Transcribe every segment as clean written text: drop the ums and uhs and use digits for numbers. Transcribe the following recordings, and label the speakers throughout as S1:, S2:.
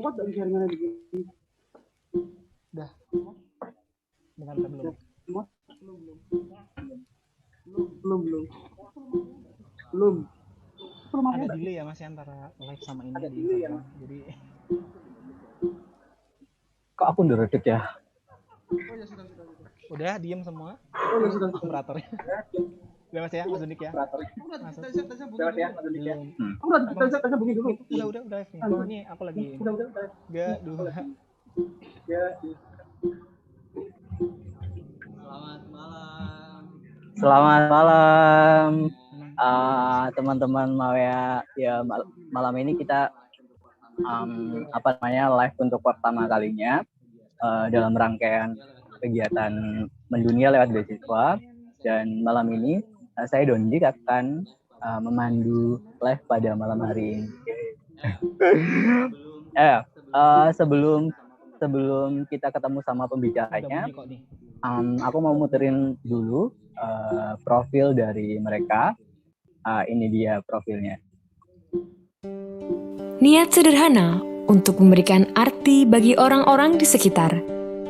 S1: Udah. Bentar belum. Belum. Ada delay ya Mas antara live sama ini di Instagram. Jadi
S2: kok aku ngeredek ya?
S1: Udah diem semua. Operatornya. Udah Mas ya, Mas Unik ya. Belum. Udah live nih. Ini aku lagi 3, 2.
S2: Selamat malam. Teman-teman mau ya malam ini kita live untuk pertama kalinya dalam rangkaian kegiatan mendunia lewat beasiswa, dan malam ini saya Dondi akan memandu live pada malam hari ini. Sebelum kita ketemu sama pembicaranya, aku mau muterin dulu profil dari mereka. Ini dia profilnya.
S3: Niat sederhana untuk memberikan arti bagi orang-orang di sekitar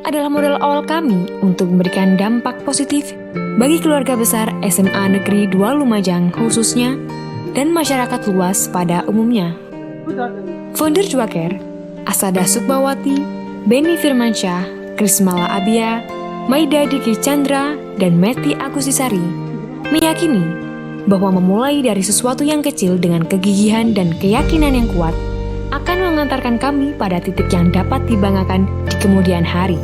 S3: adalah modal awal kami untuk memberikan dampak positif bagi keluarga besar SMA Negeri 2 Lumajang khususnya dan masyarakat luas pada umumnya. Founder Dwacare, Asada Sukmawati, Benny Firmansyah, Krismala Abia, Maida Diki Chandra, dan Meti Agustisari meyakini bahwa memulai dari sesuatu yang kecil dengan kegigihan dan keyakinan yang kuat akan mengantarkan kami pada titik yang dapat dibanggakan di kemudian hari.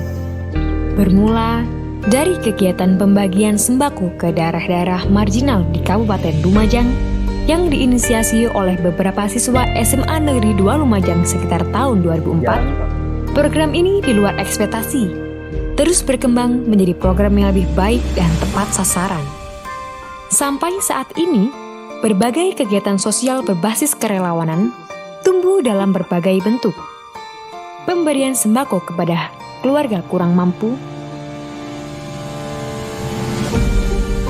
S3: Bermula dari kegiatan pembagian sembako ke daerah-daerah marginal di Kabupaten Lumajang yang diinisiasi oleh beberapa siswa SMA Negeri 2 Lumajang sekitar tahun 2004, program ini di luar ekspektasi, terus berkembang menjadi program yang lebih baik dan tepat sasaran. Sampai saat ini, berbagai kegiatan sosial berbasis kerelawanan tumbuh dalam berbagai bentuk. Pemberian sembako kepada keluarga kurang mampu,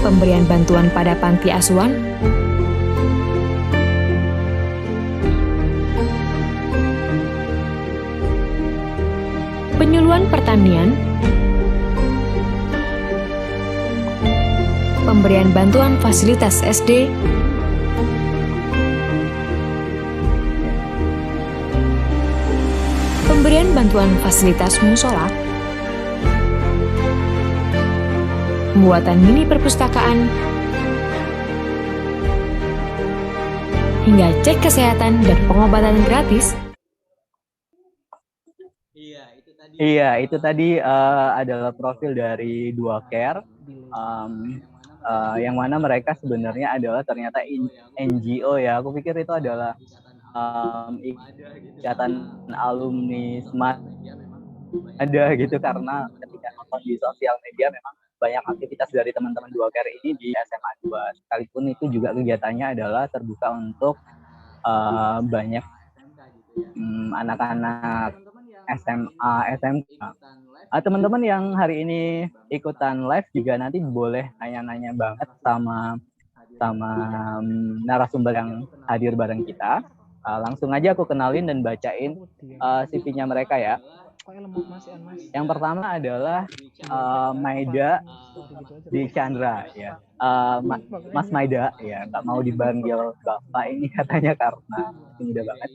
S3: pemberian bantuan pada panti asuhan, penyuluhan pertanian, pemberian bantuan fasilitas SD, pemberian bantuan fasilitas musola, pembuatan mini perpustakaan, hingga cek kesehatan dan pengobatan gratis.
S2: Iya, itu tadi adalah profil dari Dwacare, yang mana mereka sebenarnya adalah ternyata NGO ya. Aku pikir itu adalah ikatan alumni ada gitu, karena ketika nonton di sosial media memang banyak aktivitas dari teman-teman Dwacare ini di SMA 2. Sekalipun itu juga kegiatannya adalah terbuka untuk banyak anak-anak SMA, SMK. Teman-teman yang hari ini ikutan live juga nanti boleh nanya-nanya banget sama narasumber yang hadir bareng kita. Langsung aja aku kenalin dan bacain CV-nya mereka ya. Yang pertama adalah Maida Diki Chandra ya. Mas Maida ya, nggak mau dipanggil Bapak ini katanya karena muda banget.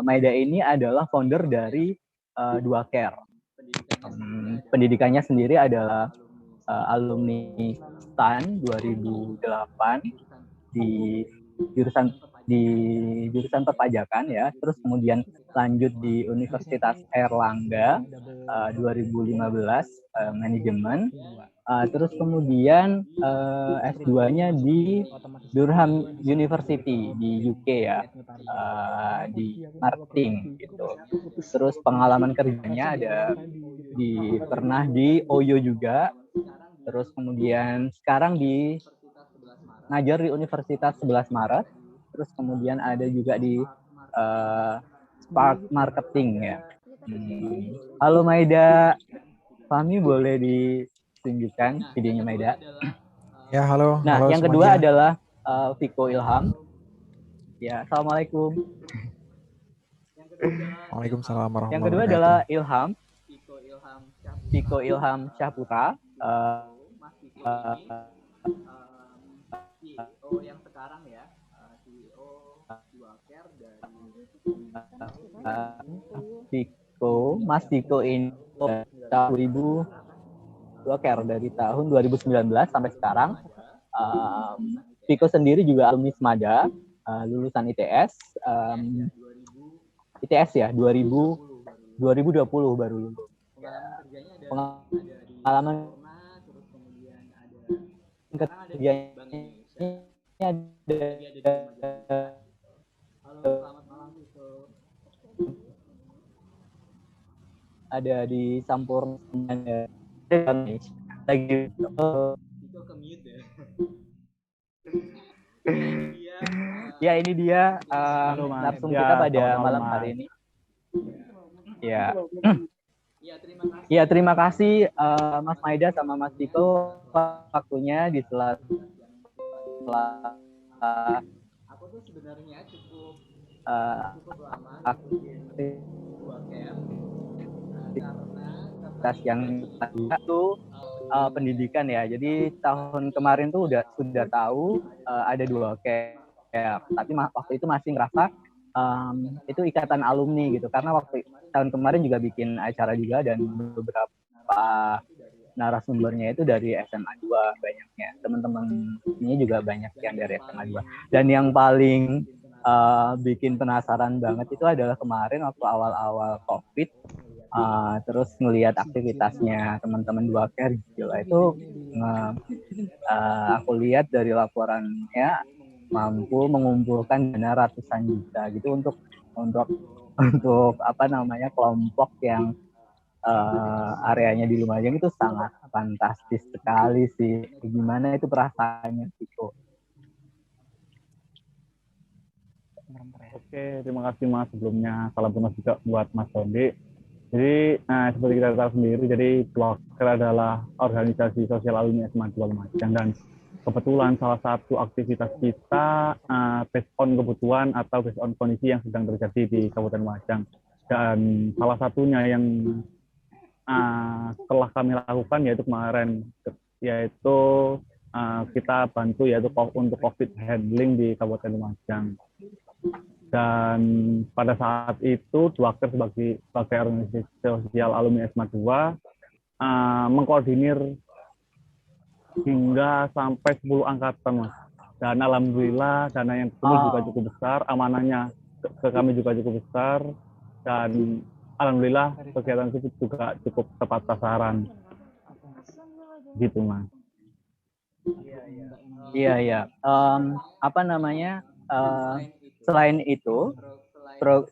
S2: Maida ini adalah founder dari Dwacare. Pendidikannya sendiri adalah alumni STAN 2008 di jurusan perpajakan ya, terus kemudian lanjut di Universitas Airlangga 2015 manajemen, terus kemudian S2-nya di Durham University di UK ya, di marketing gitu. Terus pengalaman kerjanya ada pernah di OYO juga, terus kemudian sekarang ngajar di Universitas 11 Maret, terus kemudian ada juga di Spark Marketing ya. Halo Maida, Fahmi boleh ditunjukkan videonya Maida?
S4: Ya, halo.
S2: Nah,
S4: halo
S2: yang
S4: semuanya.
S2: kedua adalah Viko Ilham. Ya, assalamualaikum.
S4: Waalaikumsalam
S2: Yang
S4: warahmatullahi
S2: kedua
S4: wabarakatuh.
S2: adalah Ilham, Piko Ilham Syahputra, CEO yang sekarang ya, CEO Dualcare dari Mas Piko ini tahun 2000 Dualcare dari tahun 2019 sampai sekarang. Piko sendiri juga alumni Semada, lulusan ITS, ITS ya 2020 baru lulus. Pengalaman kerjanya ada di Sampurna lagi ya ini dia narsum kita pada malam hari ini. Ya terima kasih Mas Maida sama Mas Tiko waktunya di sela-sela aku tuh sebenarnya cukup lama aktivitas yang itu pendidikan ya. Jadi tahun kemarin tuh sudah tahu ada Dualcare, tapi waktu itu masih ngerasa itu ikatan alumni gitu, karena waktu tahun kemarin juga bikin acara juga dan beberapa narasumbernya itu dari SMA 2 banyaknya, teman-teman ini juga banyak yang dari SMA 2. Dan yang paling bikin penasaran banget itu adalah kemarin waktu awal-awal COVID, terus ngelihat aktivitasnya teman-teman Dualcare gila itu, aku lihat dari laporannya mampu mengumpulkan dana ratusan juta gitu untuk kelompok yang areanya di Lumajang. Itu sangat fantastis sekali sih. Gimana itu perasaannya, Tiko?
S5: Oke, terima kasih Mas. Sebelumnya salam kenal juga buat Mas Dondi. Jadi seperti kita tahu sendiri, jadi Dualcare adalah organisasi sosial alumni SMA 2 Lumajang, dan kebetulan salah satu aktivitas kita based on kebutuhan atau based on kondisi yang sedang terjadi di Kabupaten Lumajang. Dan salah satunya yang telah kami lakukan yaitu kemarin, yaitu kita bantu yaitu untuk COVID handling di Kabupaten Lumajang. Dan pada saat itu Dualcare sebagai organisasi sosial alumni SMA 2 mengkoordinir hingga sampai 10 angkatan, Mas. Dan alhamdulillah dana yang kumpul juga cukup besar, amanahnya ke kami juga cukup besar, dan alhamdulillah kegiatan itu juga cukup tepat sasaran. Gitu, Mas.
S2: Iya. Selain itu,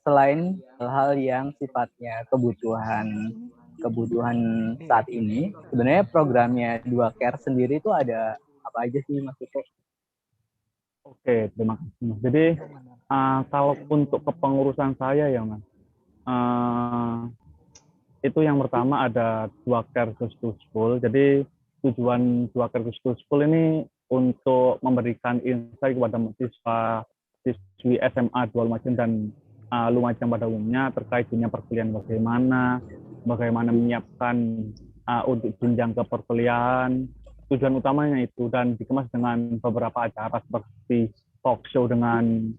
S2: selain hal-hal yang sifatnya kebutuhan saat ini, sebenarnya programnya Dualcare sendiri itu ada apa aja sih, Mas Tiko?
S5: Oke, terima kasih, Mas. Jadi kalau untuk kepengurusan saya ya, Mas, itu yang pertama ada Dualcare Goes to School. Jadi tujuan Dualcare Goes to School ini untuk memberikan insight kepada siswi SMA 2 Lumajang dan Lumajang pada umumnya terkait dunia perkuliahan, bagaimana menyiapkan untuk jenjang ke perkuliahan. Tujuan utamanya itu, dan dikemas dengan beberapa acara seperti talk show dengan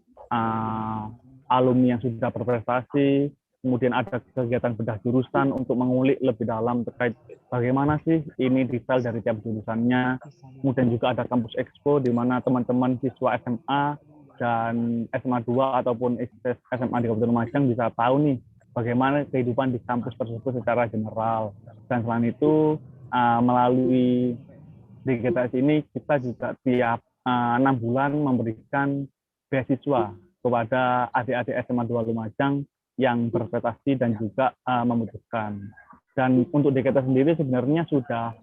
S5: alumni yang sudah berprestasi, kemudian ada kegiatan bedah jurusan untuk mengulik lebih dalam terkait bagaimana sih ini detail dari tiap jurusannya. Kemudian juga ada kampus expo di mana teman-teman siswa SMA dan SMA 2 ataupun SMA di Kabupaten Lumajang bisa tahu nih bagaimana kehidupan di kampus tersebut secara general. Dan selain itu melalui DGTS ini kita juga tiap 6 bulan memberikan beasiswa kepada adik-adik SMA 2 Lumajang yang berprestasi dan juga membutuhkan. Dan untuk DGTS sendiri sebenarnya sudah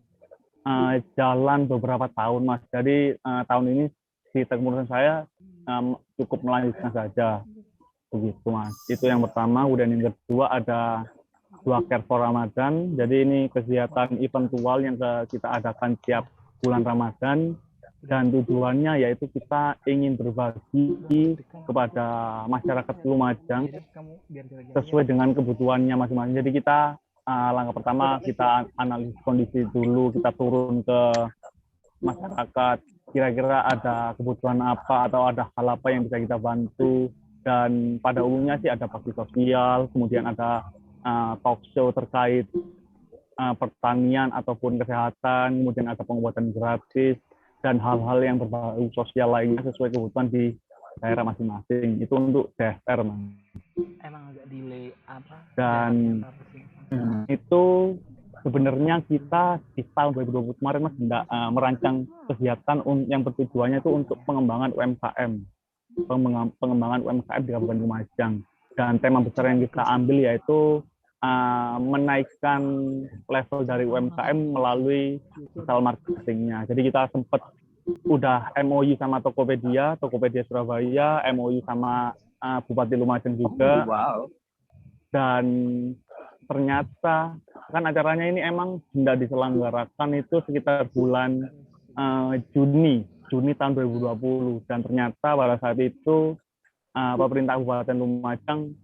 S5: jalan beberapa tahun, Mas. Jadi tahun ini di kepengurusan saya cukup melanjutkan saja, begitu, Mas. Itu yang pertama. Kemudian yang kedua ada Dualcare for Ramadan. Jadi ini kegiatan eventual yang kita adakan tiap bulan Ramadan, dan tujuannya yaitu kita ingin berbagi kepada masyarakat Lumajang sesuai dengan kebutuhannya masing-masing. Jadi kita langkah pertama kita analisis kondisi dulu, kita turun ke masyarakat, kira-kira ada kebutuhan apa atau ada hal apa yang bisa kita bantu. Dan pada umumnya sih ada bakti sosial, kemudian ada talk show terkait pertanian ataupun kesehatan, kemudian ada pengobatan gratis, dan hal-hal yang berbau sosial lainnya sesuai kebutuhan di daerah masing-masing. Itu untuk DFR, Mas.
S1: Emang agak delay apa?
S5: Dan itu sebenarnya kita di tahun 2020 kemarin, Mas, merancang kegiatan yang bertujuannya itu untuk pengembangan UMKM. Pengembangan UMKM di Kabupaten Lumajang. Dan tema besar yang kita ambil yaitu menaikkan level dari UMKM melalui digital marketingnya. Jadi kita sempat udah MOU sama Tokopedia Surabaya, MOU sama Bupati Lumajang juga.
S2: Wow.
S5: Dan ternyata kan acaranya ini emang hendak diselenggarakan itu sekitar bulan Juni tahun 2020. Dan ternyata pada saat itu pemerintah Kabupaten Lumajang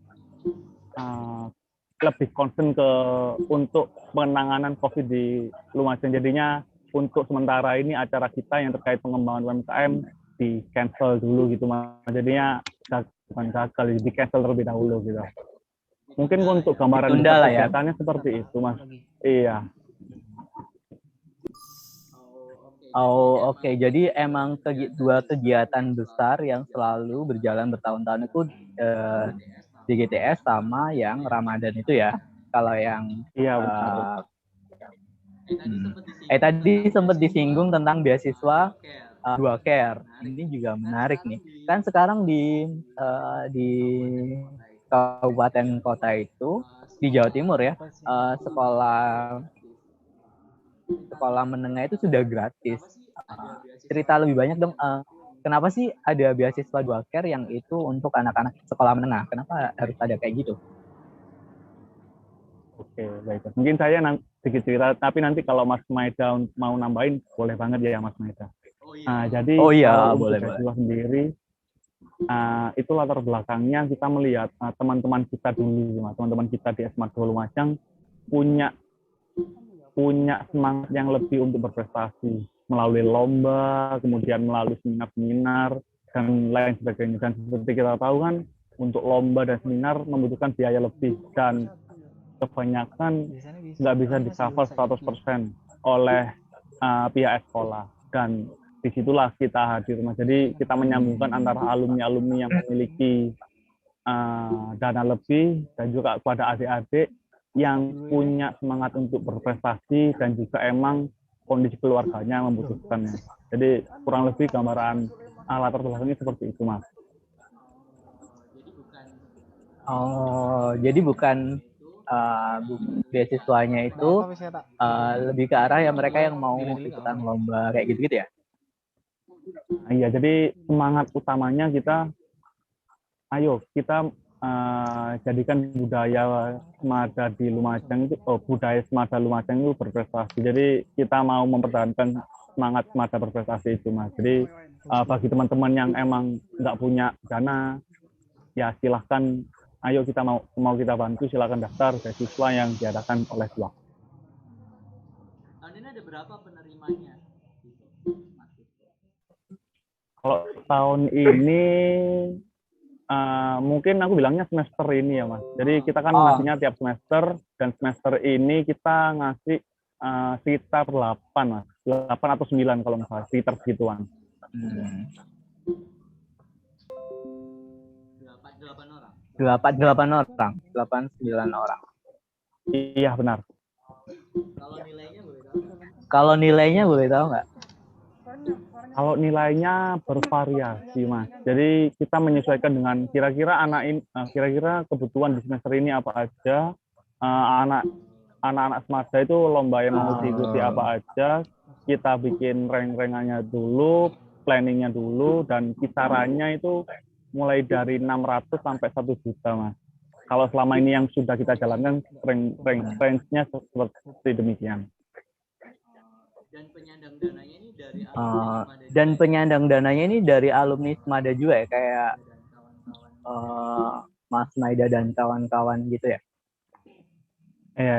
S5: lebih concern untuk penanganan COVID di Lumajang. Jadinya untuk sementara ini acara kita yang terkait pengembangan UMKM di cancel dulu gitu, Mas. Jadinya bukan gagal, di cancel terlebih dahulu gitu. Mungkin untuk gambaran kegiatannya seperti itu, Mas. Iya.
S2: Oh, oke. Jadi emang dua kegiatan besar yang selalu berjalan bertahun-tahun itu di GTS sama yang Ramadan itu ya. Kalau yang tadi sempat disinggung tentang beasiswa Dua Care. Ini juga menarik nih. Kan sekarang di kabupaten kota itu di Jawa Timur ya, sekolah menengah itu sudah gratis. Cerita lebih banyak dong. Kenapa sih ada beasiswa Dua Care yang itu untuk anak-anak sekolah menengah? Kenapa harus ada kayak gitu?
S5: Oke, baik. Mungkin saya sedikit cerita, tapi nanti kalau Mas Maeda mau nambahin, boleh banget ya Mas Maeda. Jadi
S2: boleh.
S5: Beasiswa sendiri, itu latar belakangnya kita melihat teman-teman kita dulu, teman-teman kita di SMA 2 Lumajang punya semangat yang lebih untuk berprestasi melalui lomba, kemudian melalui seminar-seminar dan lain sebagainya. Dan seperti kita tahu kan, untuk lomba dan seminar membutuhkan biaya lebih dan kebanyakan nggak bisa di-cover 100% oleh pihak sekolah. Dan disitulah kita hadir, Mas. Jadi kita menyambungkan antara alumni-alumni yang memiliki dana lebih dan juga kepada adik-adik yang punya semangat untuk berprestasi dan juga emang kondisi keluarganya membutuhkannya. Jadi kurang lebih gambaran latar belakangnya seperti itu, Mas.
S2: Oh, jadi bukan beasiswanya itu lebih ke arah ya mereka yang mau ikutan lomba kayak gitu-gitu ya?
S5: Iya, jadi semangat utamanya kita jadikan budaya Semada di Lumajang itu, budaya Semada Lumajang itu berprestasi. Jadi kita mau mempertahankan semangat Semada berprestasi itu, Mas. Jadi bagi teman-teman yang emang nggak punya dana, ya silahkan, ayo kita mau kita bantu, silahkan daftar beasiswa yang diadakan oleh Dua.
S6: Tahun ini ada berapa penerimanya?
S5: Kalau tahun ini mungkin aku bilangnya semester ini ya, Mas. Jadi kita kan ngasihnya tiap semester, dan semester ini kita ngasih sekitar 8, Mas. 8 atau 9 kalau nggak salah, sekitar segituan.
S2: 8 orang, 8-9 orang.
S5: Iya, benar.
S2: Kalau nilainya boleh tahu nggak?
S5: Kalau nilainya bervariasi, Mas. Jadi kita menyesuaikan dengan kira-kira kira-kira kebutuhan di semester ini apa aja. Anak-anak Semada itu lomba yang mau diikuti apa aja. Kita bikin rank-rankannya dulu, planningnya dulu, dan kisarannya itu mulai dari 600 sampai 1 juta, Mas. Kalau selama ini yang sudah kita jalankan, range-nya seperti demikian.
S6: Dan penyandang dananya ini
S2: Dan penyandang dananya ini dari alumni Semada juga ya, kayak Mas Maida dan kawan-kawan gitu ya.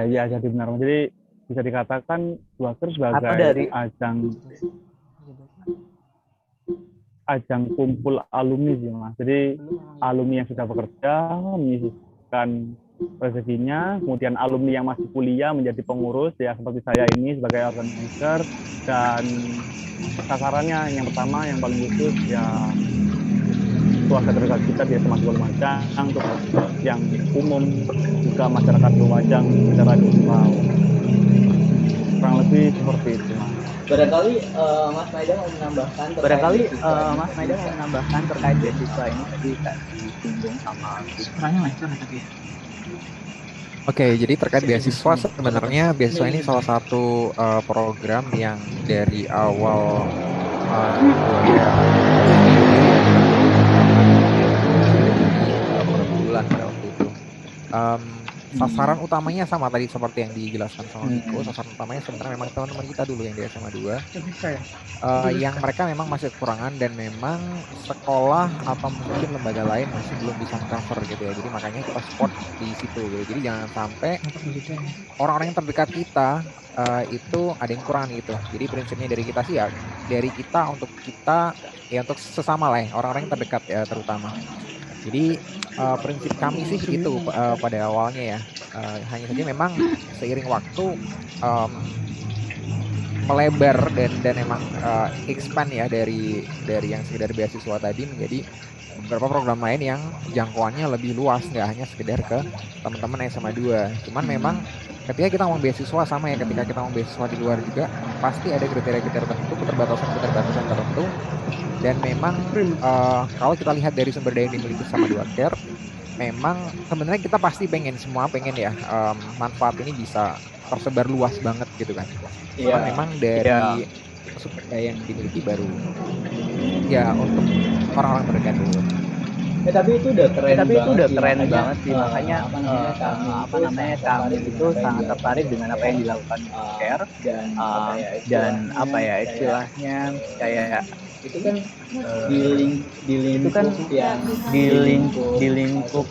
S5: Ya, jadi benar. Jadi bisa dikatakan Dwaker sebagai
S2: Atau dari ajang kumpul alumni sih Mas. Jadi alumni yang sudah bekerja menyisihkan rezekinya, kemudian alumni yang masih kuliah menjadi pengurus ya seperti saya ini sebagai organizer, dan sasarannya yang pertama yang paling khusus ya keluarga terdekat kita di SMA 2 Lumajang, untuk yang umum juga masyarakat Lumajang secara general. Kurang lebih seperti itu Mas.
S6: Barangkali Mas Maida mau menambahkan
S2: terkait beasiswa ini tadi disinggung sama
S1: Suaranya lancar tadi.
S4: Oke, jadi terkait beasiswa, sebenarnya beasiswa ini salah satu program yang dari awal per bulan pada waktu itu. Sasaran utamanya sama tadi seperti yang dijelaskan sama Miko. Sasaran utamanya sebenarnya memang teman-teman kita dulu yang di SMA 2 yang mereka memang masih kekurangan dan memang sekolah atau mungkin lembaga lain masih belum bisa cover gitu ya. Jadi makanya kita support di situ gitu. Jadi jangan sampai orang-orang yang terdekat kita itu ada yang kurang gitu. Jadi prinsipnya dari kita sih ya, dari kita untuk kita ya, untuk sesama lah ya, orang-orang yang terdekat ya terutama. Jadi prinsip kami sih itu pada awalnya ya, hanya saja memang seiring waktu melebar dan memang expand ya dari yang sekedar beasiswa tadi menjadi beberapa program lain yang jangkauannya lebih luas, nggak hanya sekedar ke teman-teman SMA 2. Cuman memang ketika kita mau beasiswa sama ya, ketika kita mau beasiswa di luar juga pasti ada kriteria-kriteria tertentu, keterbatasan tertentu. Dan memang kalau kita lihat dari sumber daya yang dimiliki sama Dwaker, memang sebenarnya kita pasti pengen ya manfaat ini bisa tersebar luas banget gitu kan. Cuman memang dari sumber daya yang dimiliki baru ya untuk orang-orang terdekat dulu.
S6: Tapi itu udah keren
S2: banget sih, makanya kami itu sangat tertarik dengan apa yang dilakukan Dwaker, dan apa ya istilahnya kayak
S6: itu kan di lingkup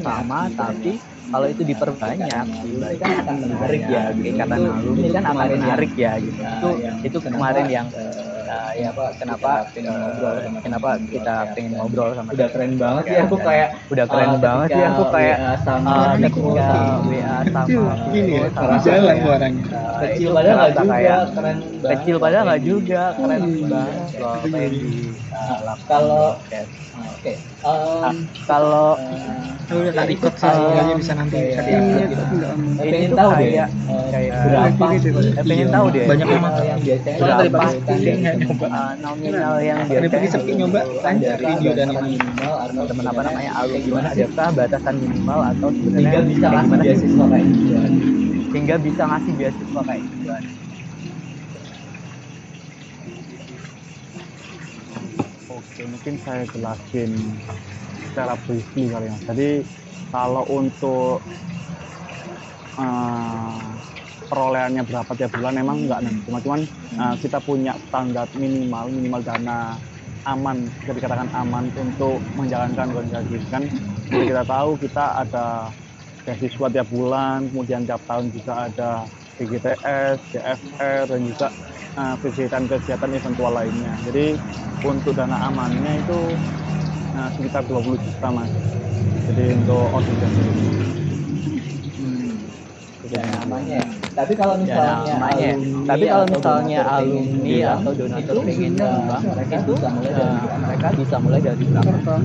S2: sama, tapi kalau itu diperbanyak kan akan menarik ya, ikatan alumni kan akan menarik ya gitu. Itu kemarin yang kenapa kita pengen ngobrol sama.
S6: Udah keren banget ya aku kayak
S2: ketika WA sama
S1: ini ya jalan suaranya.
S6: Kecil padahal nggak juga, keren banget
S2: loh apa yang
S6: kalau
S2: kalau
S1: udah tak record sih, bisa nanti
S2: ini tuh kayak berapa pengen tahu deh
S1: banyak amat
S6: yang biasanya
S2: berapa
S1: nominal
S2: yang
S1: daripada sepi nyoba lanjut
S2: dari
S1: video dan
S2: minimal atau teman alumni, adakah batasan minimal atau
S6: hingga bisa ngasih beasiswa kayak gitu,
S2: hingga bisa ngasih beasiswa kayak gitu.
S5: Oke, mungkin saya jelasin secara briefly kali ya. Jadi kalau untuk perolehannya berapa tiap bulan memang enggak nanti. Cuman kita punya standar minimal dana aman, bisa dikatakan aman untuk menjalankan organisasi kan. Jadi kita tahu kita ada beasiswa tiap bulan, kemudian tiap tahun juga ada PGTS, DFR, dan juga kegiatan-kegiatan eventual lainnya. Jadi untuk dana amannya itu sekitar 20 juta Mas. Jadi untuk organisasi ini.
S6: Dana amannya. Tapi kalau misalnya alumni atau donatur pengen nyumbang, mereka bisa mulai dari berapa?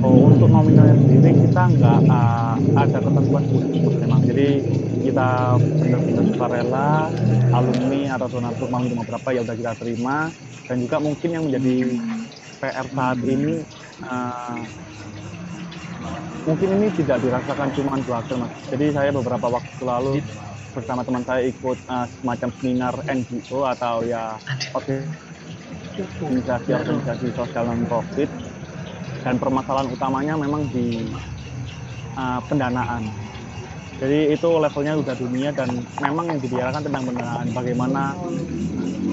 S5: Untuk nominalnya sendiri kita nggak ada ketentuan khusus memang. Jadi kita benar-benar sukarela, alumni atau donatur mau menerima berapa ya udah kita terima. Dan juga mungkin yang menjadi PR saat ini mungkin ini tidak dirasakan cuma Dwaker Mas. Jadi saya beberapa waktu lalu bersama teman saya ikut semacam seminar NGO atau ya organisasi sosial non-profit, dan permasalahan utamanya memang di pendanaan. Jadi itu levelnya udah dunia dan memang yang dibicarakan tentang pendanaan, bagaimana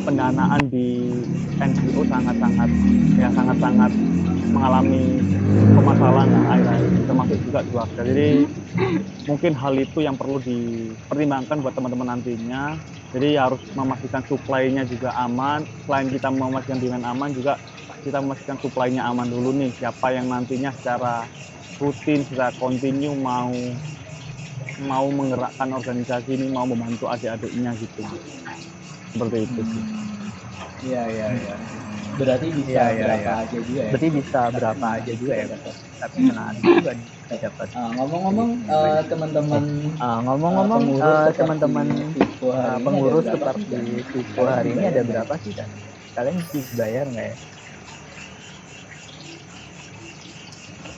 S5: pendanaan di NGO sangat-sangat mengalami permasalahan akhir-akhir ini, termasuk juga keluarga. Jadi mungkin hal itu yang perlu dipertimbangkan buat teman-teman nantinya. Jadi harus memastikan supply-nya juga aman. Selain kita memastikan demand aman, juga kita memastikan supply-nya aman dulu nih. Siapa yang nantinya secara rutin, secara kontinu mau menggerakkan organisasi ini, mau membantu adik-adiknya gitu. Seperti itu sih.
S6: Iya. Berarti bisa berapa aja juga ya?
S2: Berarti bisa berapa aja juga ya, Bapak. Tapi menarik juga dapat.
S6: Ngomong-ngomong teman-teman
S2: teman-teman pengurus seperti Vivo hari ini ada berapa sih, dan kalian dibayar nggak ya?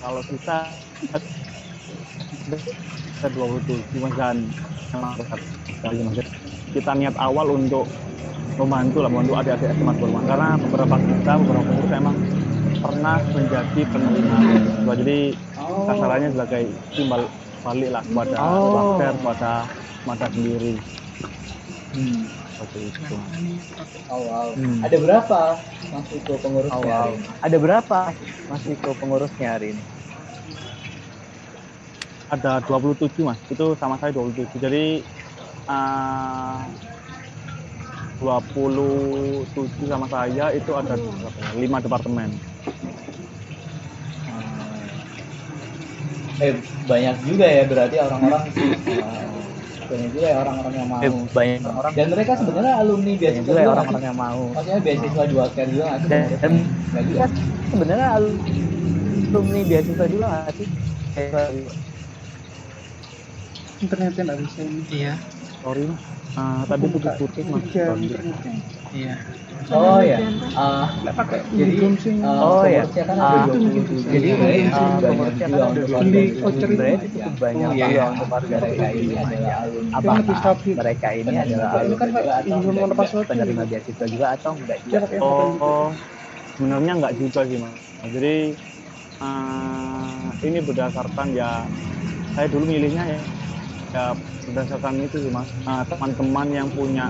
S5: Kalau kita 27 Mas, dan kita niat awal untuk membantu adik-adik SMA Burman, karena beberapa pengurus emang pernah menjadi penerima beasiswa, jadi kasarannya sebagai timbal balik lah kepada wakil, kepada sendiri. Seperti itu.
S6: Ada berapa Mas Iko pengurusnya hari ini?
S2: Ada berapa Mas Iko pengurusnya hari ini?
S5: Ada 27 Mas, itu sama saya 27. Jadi 27 sama saya itu ada 5 departemen.
S6: Banyak juga ya berarti orang-orang banyak juga ya orang-orang yang mau.
S2: Banyak orang.
S6: Dan mereka sebenarnya alumni beasiswa
S2: juga
S6: juga
S2: orang-orang yang mau.
S6: Maksudnya beasiswa 2K juga nggak sih?
S2: Dan
S6: juga.
S2: Sebenarnya alumni beasiswa juga nggak sih?
S1: Internetnya nggak bisa ini. Iya.
S5: Sorry Mas. Tadi putus-putus Mas.
S1: Iya.
S6: Oh ya. Jadi
S2: pengurusnya
S6: kan ada 27.
S2: Jadi
S6: pengurusnya kan ada 27.
S2: Berarti cukup banyak juga untuk warga DKI ini. Apakah mereka ini adalah penerima beasiswa juga atau enggak juga?
S5: Sebenarnya enggak juga sih Mas. Jadi ini berdasarkan ya, saya dulu milihnya ya berdasarkan itu sih Mas, teman-teman yang punya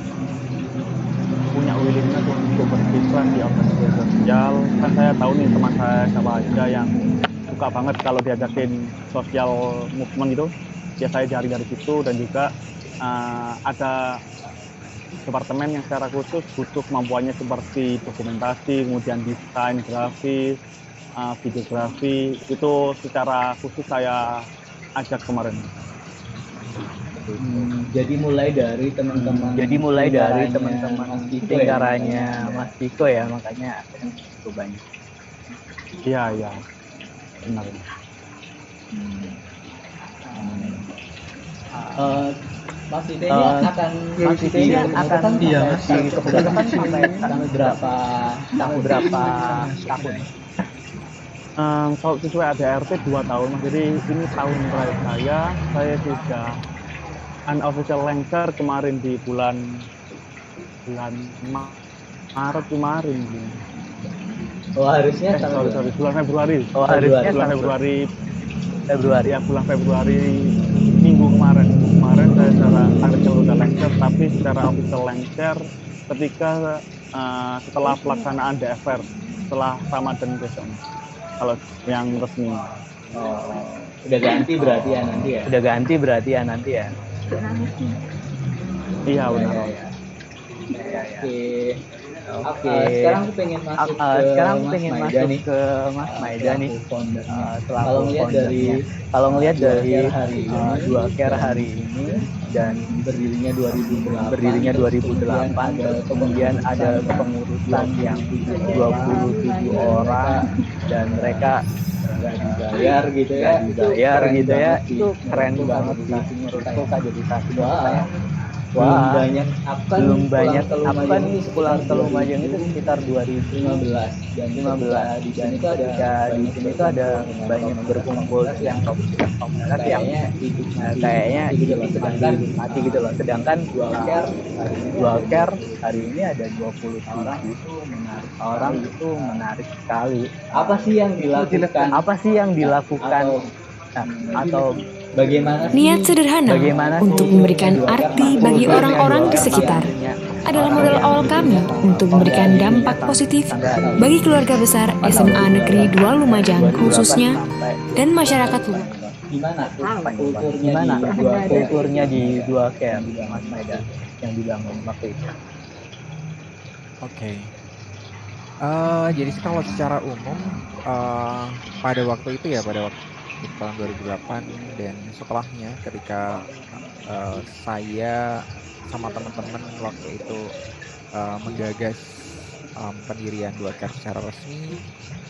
S5: willingness untuk berkiprah di organisasi sosial. Kan saya tahu nih teman saya siapa aja yang suka banget kalau diajakin sosial movement gitu, ya saya cari dari situ. Dan juga ada departemen yang secara khusus butuh kemampuannya seperti dokumentasi, kemudian desain grafis, videografi, itu secara khusus saya ajak kemarin.
S6: Jadi mulai dari teman-teman
S2: lingkarannya Mas Diko ya, makanya cukup banyak.
S5: Iya benar.
S6: Mas Diko ini akan sampai berapa tahun?
S5: Kalau sesuai ADRT 2 tahun, jadi ini tahun terakhir saya sudah unofficial lengser kemarin di bulan Maret kemarin.
S6: Harusnya
S5: bulan Februari.
S6: Bulan
S5: Februari. Ya, bulan Februari minggu kemarin saya secara unofficial udah lengser, tapi secara official lengser ketika setelah pelaksanaan DFR, setelah Ramadan besok. Kalau yang resmi.
S6: Udah ganti berarti ya nanti ya. Iya benar. Oke. Sekarang aku pengen masuk ke Mas Maida nih. Kalau ngelihat dari 2Care hari ini dan berdirinya 2008, kemudian ada kepengurusan yang 27 orang dan mereka dibayar gitu ya, itu keren banget sih menurutku kaderisasinya. Belum banyak apa nih pulang ke Lumajang itu sekitar 2015 dan di sini tuh ada banyak berkumpul yang komunitas yang kayaknya sedang dinikmati gitu loh. Sedangkan Dualcare hari ini ada 27 orang itu menarik sekali. Apa sih yang dilakukan atau bagaimana sih
S3: Niat sederhana untuk memberikan arti bagi orang-orang di sekitar adalah modal awal kami untuk memberikan dampak positif bagi keluarga besar SMA Negeri 2 Lumajang khususnya dan masyarakat luas.
S6: gimana kulturnya di dua camp Mas Maida yang dibangun waktu itu?
S4: Oke. Jadi sih kalau secara umum pada waktu itu ya, pada waktu tahun 2008 dan setelahnya ketika saya sama teman-teman waktu itu menggagas pendirian dua camp secara resmi.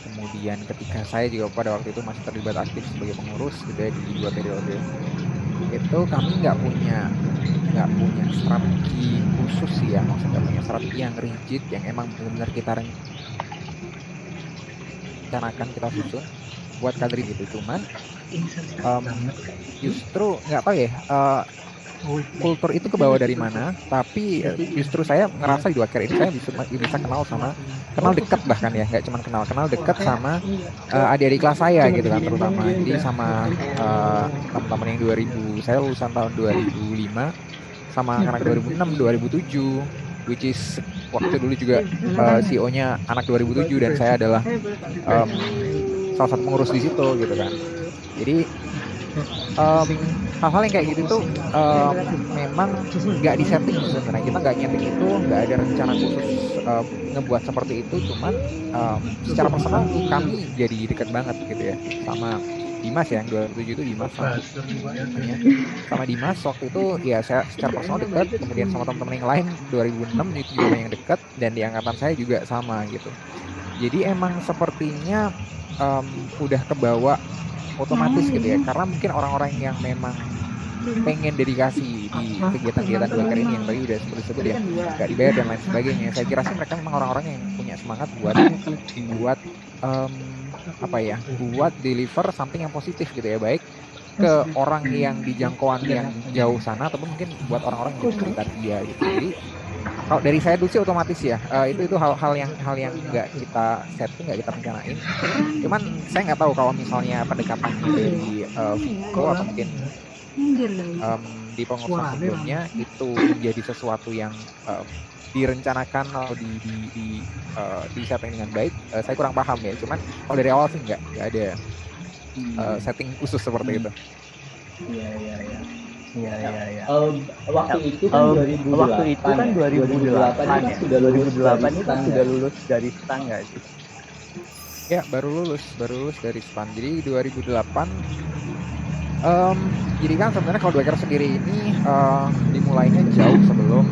S4: Kemudian ketika saya juga pada waktu itu masih terlibat aktif sebagai pengurus gitu ya di dua periode, itu kami nggak punya strategi khusus sih ya, maksudnya punya strategi yang rigid yang emang benar-benar kita rencanakan, kita susun buat kader gitu. Cuman justru nggak tahu ya kultur itu kebawa dari mana, tapi justru saya ngerasa di dua camp ini saya bisa kenal dekat, bahkan ya nggak cuma kenal dekat sama adik-adik kelas saya gitu kan, terutama jadi sama teman-teman yang 2000, saya lulusan tahun 2005 sama anak 2006 2007, which is waktu dulu juga CEO-nya anak 2007 dan saya adalah salah satu pengurus di situ gitu kan. Jadi hal-hal yang kayak gitu tuh memang nggak disetting sebenarnya, kita nggak nyeting itu, nggak ada rencana khusus ngebuat seperti itu. Cuman secara personal kami jadi dekat banget gitu ya sama Dimas ya, yang 2007 itu Dimas sama Dimas waktu itu ya, saya secara personal dekat. Kemudian sama teman-teman yang lain 2006 itu juga yang dekat, dan di angkatan saya juga sama gitu. Jadi emang sepertinya udah kebawa otomatis gitu ya, karena mungkin orang-orang yang memang pengen dedikasi di kegiatan-kegiatan dua camp ini yang tadi udah sebut ya, nggak dibayar dan lain sebagainya. Saya kira sih mereka memang orang-orang yang punya semangat buat buat deliver something yang positif gitu ya, baik ke orang yang di jangkauan yang jauh sana ataupun mungkin buat orang-orang yang di sekitar dia gitu. Jadi kalau dari saya dulu sih otomatis ya, itu hal yang nggak kita setting, nggak kita rencanain. Cuman saya nggak tahu kalau misalnya pendekatannya dari Viko atau mungkin di pengurusan sebelumnya itu menjadi sesuatu yang direncanakan atau di setting dengan baik, saya kurang paham ya. Cuman kalau dari awal sih nggak ada setting khusus seperti itu.
S6: Iya. Waktu itu kan 2008 ya. 2008 itu sudah lulus dari STAN nggak sih?
S4: Ya, baru lulus dari STAN. Jadi 2008 jadi kan sebenarnya kalau dua camp sendiri ini dimulainya jauh sebelum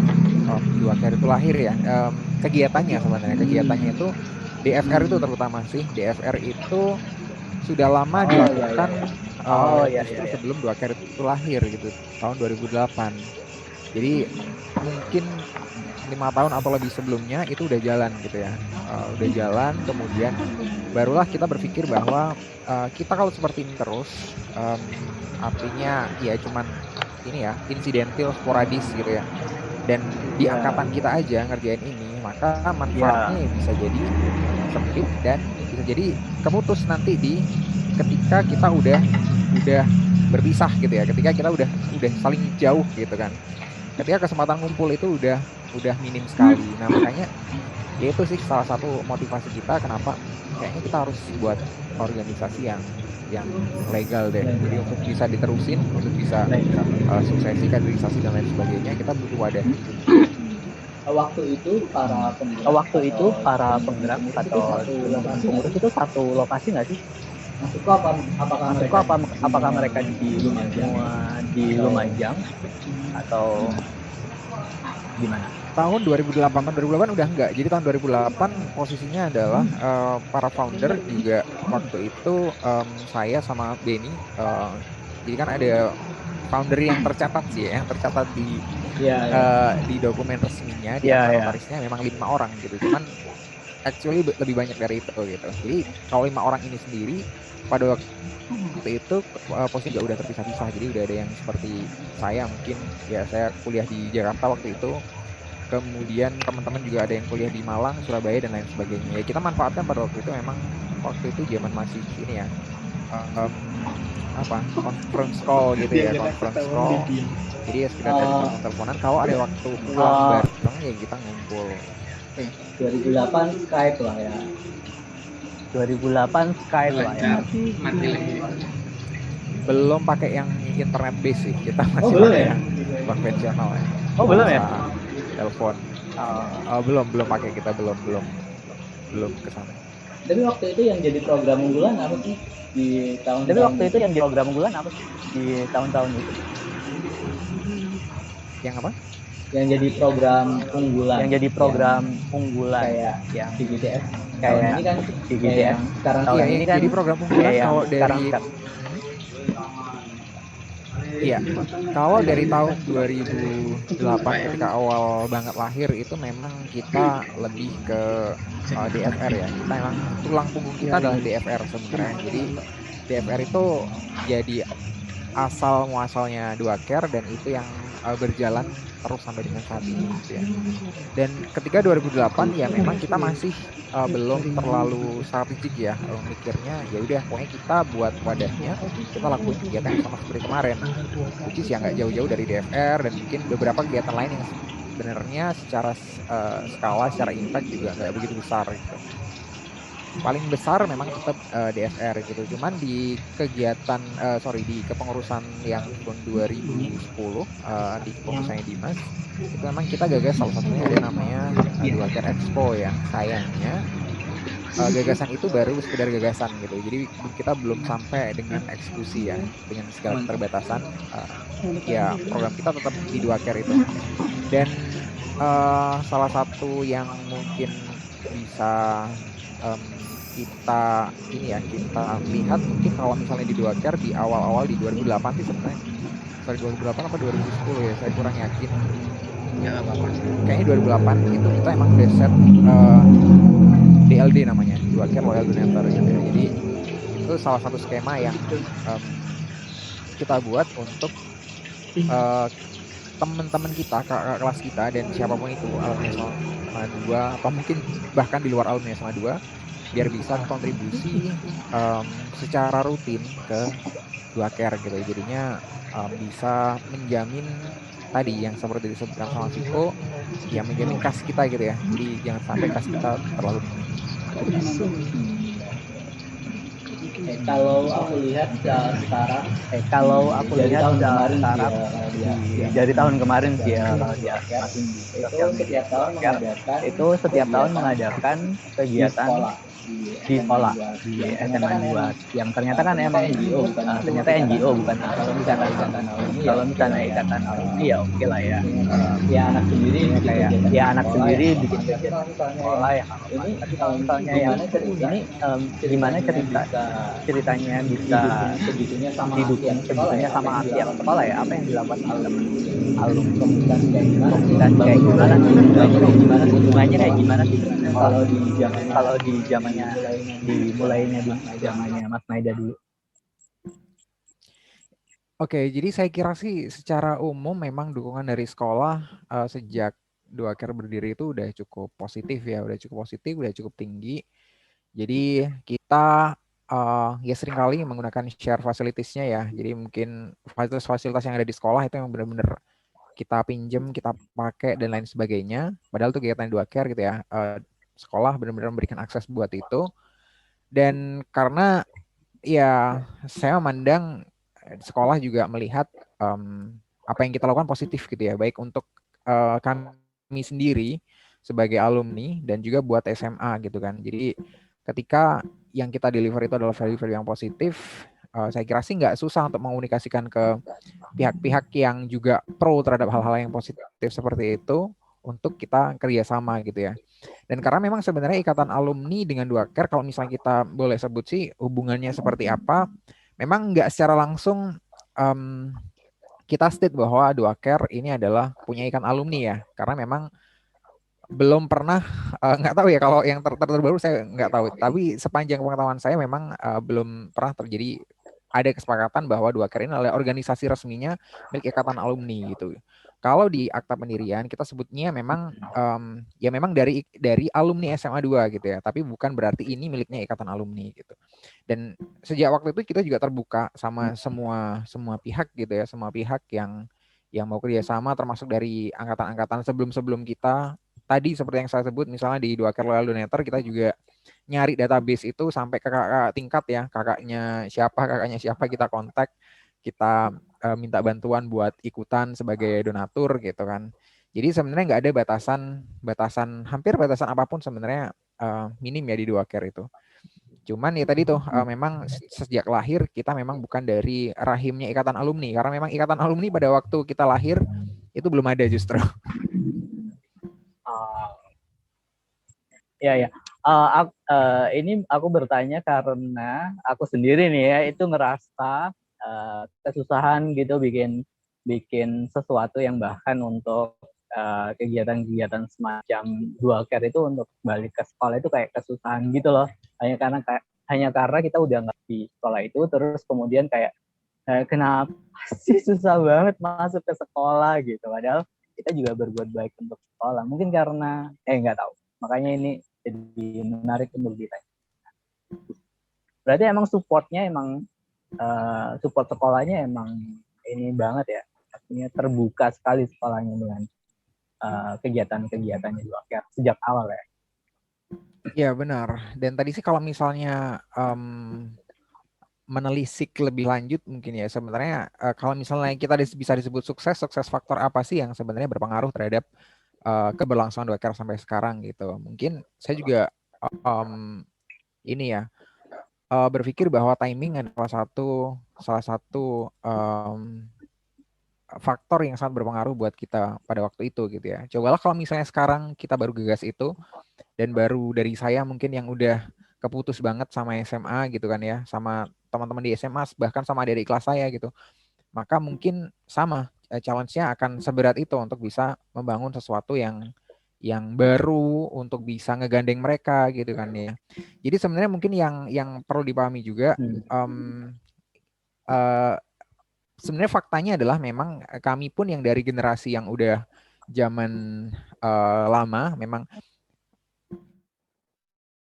S4: dua camp itu lahir ya. Kegiatannya itu DFR itu terutama sih. DFR itu sudah lama dilakukan sebelum dua camp itu lahir gitu, tahun 2008. Jadi mungkin 5 tahun atau lebih sebelumnya itu udah jalan gitu ya. Udah jalan, kemudian barulah kita berpikir bahwa kita kalau seperti ini terus, artinya ya cuman ini ya, insidental, sporadis gitu ya, dan di angkatan kita aja ngerjain ini, maka manfaatnya bisa jadi sempit dan bisa jadi keputus nanti ketika kita udah berpisah gitu ya, ketika kita udah saling jauh gitu kan, ketika kesempatan ngumpul itu udah minim sekali. Nah makanya ya itu sih salah satu motivasi kita kenapa kayaknya kita harus buat organisasi yang legal deh. Jadi untuk bisa diterusin, untuk bisa suksesi kaderisasi dan lain sebagainya, kita butuh wadah.
S6: Waktu itu para penggerak atau pengurus itu satu lokasi nggak sih? Apakah mereka di Lumajang atau gimana?
S4: Tahun 2008 udah enggak. Jadi tahun 2008 posisinya adalah para founder juga waktu itu saya sama Benny. Jadi kan ada founder yang tercatat sih ya, yang tercatat di dokumen resminya, di notarisnya memang 5 orang gitu. Cuman actually lebih banyak dari itu gitu. Jadi kalau 5 orang ini sendiri pada waktu itu posisi juga udah terpisah-pisah. Jadi udah ada yang seperti saya, mungkin ya saya kuliah di Jakarta waktu itu. Kemudian teman-teman juga ada yang kuliah di Malang, Surabaya dan lain sebagainya. Ya kita manfaatkan pada waktu itu, memang waktu itu zaman masih ini ya, em, apa conference call gitu ya, conference call. Jadi ya sekedar dari telepon-teleponan. Kalau ada waktu pulang bareng ya kita ngumpul.
S6: 2008 Skype lah ya.
S2: 2008 Skype lah ya.
S4: Belum pakai yang internet base sih, kita masih
S6: belum
S4: pakai
S6: ya?
S4: yang konvensional ya.
S2: Oh belum ya?
S4: Telepon. Belum pakai, kita belum ke sana.
S6: Tapi waktu itu yang jadi program unggulan apa sih di tahun?
S2: Tapi waktu itu yang di program unggulan apa sih di tahun-tahun itu?
S4: Yang apa?
S6: Yang jadi program unggulan.
S2: Yang jadi program unggulan
S6: kayak
S2: yang
S6: di GTS.
S2: kayak
S6: Tahun ini kan
S2: di GTS.
S6: sekarang
S2: Tahun
S4: Iya,
S2: ini kan
S4: jadi program unggulan
S2: kayak
S4: kalau
S2: sekarang
S4: dari Iya, kalau dari tahun 2008 ketika awal banget lahir itu memang kita lebih ke DFR ya. Kita memang tulang punggung kita adalah DFR sebenarnya. Jadi DFR itu jadi asal muasalnya Duaker dan itu yang berjalan terus sampai dengan saat ini gitu ya. Dan ketika 2008 ya memang kita masih belum terlalu strategik ya mikirnya, ya udah pokoknya kita buat wadahnya, kita lakuin kegiatan yang sama seperti kemarin, which is ya nggak jauh-jauh dari DFR dan mungkin beberapa kegiatan lain yang sebenarnya secara skala, secara impact juga nggak begitu besar gitu. Paling besar memang tetap DFR gitu. Cuman di kegiatan di kepengurusan yang tahun 2010 di kepengurusannya Dimas itu memang kita gagas salah satunya ada namanya Duaker Expo yang sayangnya gagasan itu baru sekedar gagasan gitu. Jadi kita belum sampai dengan eksekusi ya, dengan segala keterbatasan ya program kita tetap di Duaker itu. Dan salah satu yang mungkin bisa kita lihat mungkin kalau misalnya di Duaker di awal-awal di 2008 sih sebenarnya 2008 apa 2010 ya, saya kurang yakin. Kayaknya 2008 itu kita emang udah set DLD namanya, Duaker Loyal Donator gitu ya. Jadi itu salah satu skema yang kita buat untuk teman-teman kita, kakak kelas kita dan siapapun itu alumni SMA 2 atau mungkin bahkan di luar alumni SMA 2 biar bisa kontribusi secara rutin ke Duaker gitu. Jadinya bisa menjamin tadi yang seperti disebutkan sama Viko, ya menjamin kas kita gitu ya. Jadi jangan sampai kas kita terlalu tinggi.
S6: Kalau aku lihat sekarang
S2: dari tahun kemarin dia itu setiap tahun mengadakan kegiatan di sekolah di SMA 2 yang ternyata kan emang ternyata NGO bukan. Kalau misalnya ikatan alumni ya oke lah ya.
S6: Anak sendiri
S2: kayak anak sendiri bikin kegiatan sekolah ya. Tapi kalau misalnya yang ini gimana ceritanya bisa didukung sebetulnya sama pihak sekolah ya, apa yang dilakukan teman-teman alumni, komunikasi kayak gimana sih, hubungannya kayak gimana sih kalau di zamannya dimulainya di zamannya Mas Maida dulu.
S4: Oke, jadi saya kira sih secara umum memang dukungan dari sekolah sejak Duaker berdiri itu udah cukup positif ya, udah cukup tinggi. Jadi kita ya seringkali menggunakan share facilities-nya ya. Jadi mungkin fasilitas yang ada di sekolah itu yang benar-benar kita pinjem, kita pakai dan lain sebagainya. Padahal itu kegiatan Duaker gitu ya. Sekolah benar-benar memberikan akses buat itu. Dan karena ya saya memandang sekolah juga melihat apa yang kita lakukan positif gitu ya, baik untuk kami sendiri sebagai alumni dan juga buat SMA gitu kan. Jadi ketika yang kita deliver itu adalah value-value yang positif, saya kira sih nggak susah untuk mengomunikasikan ke pihak-pihak yang juga pro terhadap hal-hal yang positif seperti itu untuk kita kerjasama gitu ya. Dan karena memang sebenarnya ikatan alumni dengan Duaker, kalau misalnya kita boleh sebut sih hubungannya seperti apa, memang nggak secara langsung kita state bahwa Duaker ini adalah punya ikatan alumni ya, karena memang belum pernah, nggak tahu ya kalau yang terbaru saya nggak tahu, tapi sepanjang pengetahuan saya memang belum pernah terjadi ada kesepakatan bahwa Duaker ini adalah organisasi resminya milik Ikatan Alumni gitu. Kalau di akta pendirian kita sebutnya memang ya memang dari alumni SMA 2 gitu ya, tapi bukan berarti ini miliknya Ikatan Alumni gitu. Dan sejak waktu itu kita juga terbuka sama semua pihak gitu ya, semua pihak yang mau kerjasama, termasuk dari angkatan-angkatan sebelum kita. Tadi seperti yang saya sebut, misalnya di Duaker Loyal Donator kita juga nyari database itu sampai ke kakak tingkat ya, kakaknya siapa kita kontak, kita minta bantuan buat ikutan sebagai donatur gitu kan. Jadi sebenarnya nggak ada batasan hampir batasan apapun sebenarnya minim ya di Duaker itu. Cuman ya tadi tuh memang sejak lahir kita memang bukan dari rahimnya Ikatan Alumni, karena memang Ikatan Alumni pada waktu kita lahir itu belum ada justru.
S6: Ya. Ini aku bertanya karena aku sendiri nih ya itu ngerasa kesusahan gitu bikin sesuatu yang bahkan untuk kegiatan-kegiatan semacam Duaker itu untuk balik ke sekolah itu kayak kesusahan gitu loh. Hanya karena kita udah nggak di sekolah itu, terus kemudian kayak kenapa sih susah banget masuk ke sekolah gitu, padahal kita juga berbuat baik untuk sekolah. Mungkin karena nggak tahu, makanya ini jadi menarik untuk ditanya. Berarti emang supportnya emang support sekolahnya emang ini banget ya, artinya terbuka sekali sekolahnya dengan kegiatan-kegiatannya Duaker sejak awal ya.
S4: Ya benar. Dan tadi sih kalau misalnya menelisik lebih lanjut mungkin ya sebenarnya kalau misalnya kita bisa disebut sukses faktor apa sih yang sebenarnya berpengaruh terhadap keberlangsungan Duaker sampai sekarang gitu. Mungkin saya juga ini ya berpikir bahwa timing adalah salah satu faktor yang sangat berpengaruh buat kita pada waktu itu gitu ya. Cobalah kalau misalnya sekarang kita baru gagas itu dan baru dari saya mungkin yang udah keputus banget sama SMA gitu kan ya, sama teman-teman di SMA bahkan sama adik-adik kelas saya gitu. Maka mungkin sama challenge-nya akan seberat itu untuk bisa membangun sesuatu yang baru untuk bisa ngegandeng mereka gitu kan ya. Jadi sebenarnya mungkin yang perlu dipahami juga sebenarnya faktanya adalah memang kami pun yang dari generasi yang udah zaman lama memang